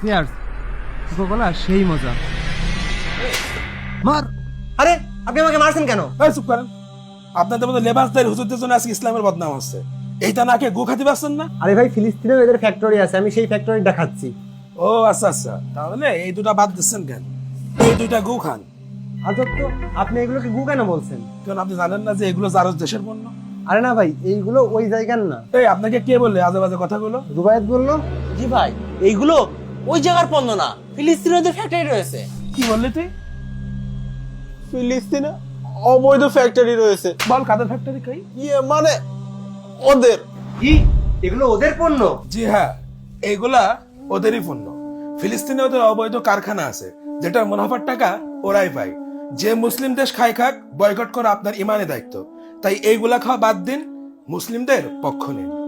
Cheers. Coca-Cola সেই মজা। মার। আরে আপনি আমাকে মারছেন কেন? এই চুপ করেন। আপনাদের মতো লেবাসদারি হুজুরদের জন্য আজকে ইসলামের বদনাম হচ্ছে। এইটা না খেয়ে গু খাতে পারছেন না? আরে ভাই, ফিলিস্তিনেও এদের ফ্যাক্টরি আছে, আমি সেই ফ্যাক্টরি দেখাচ্ছি। ও আচ্ছা আচ্ছা, তাহলে এই দুটা বাদ দিচ্ছেন কেন? এই দুইটা গু খান। আজব তো, আপনি এগুলোকে গু কেন বলছেন? কারণ আপনি জানেন না যে এগুলো জারজ দেশের পণ্য? আরে না ভাই, এইগুলো ওই জায়গার না। এই আপনাকে কে বললে আজে বাজে কথাগুলো? রুবায়েত বললো। জি ভাই, এইগুলো ওই জায়গার পণ্য না, ফিলিস্তিনিদের ফ্যাক্টরি রয়েছে। কি বললি তুই? ফিলিস্তিনে অবৈধ ফ্যাক্টরি রয়েছে। বল কাদের ফ্যাক্টরি কই? মানে ওদের। কি? এগুলো ওদের পণ্য? জি হ্যাঁ, এইগুলা ওদেরই পণ্য। ফিলিস্তিনে ওদের অবৈধ কারখানা আছে, যেটার মুনাফার টাকা ওরাই পায়। যে মুসলিম দেশ খায় খাক, বয়কট করা আপনার ইমানে দায়িত্ব। তাই এইগুলা খাওয়া বাদ দিন, মুসলিমদের পক্ষ নিন।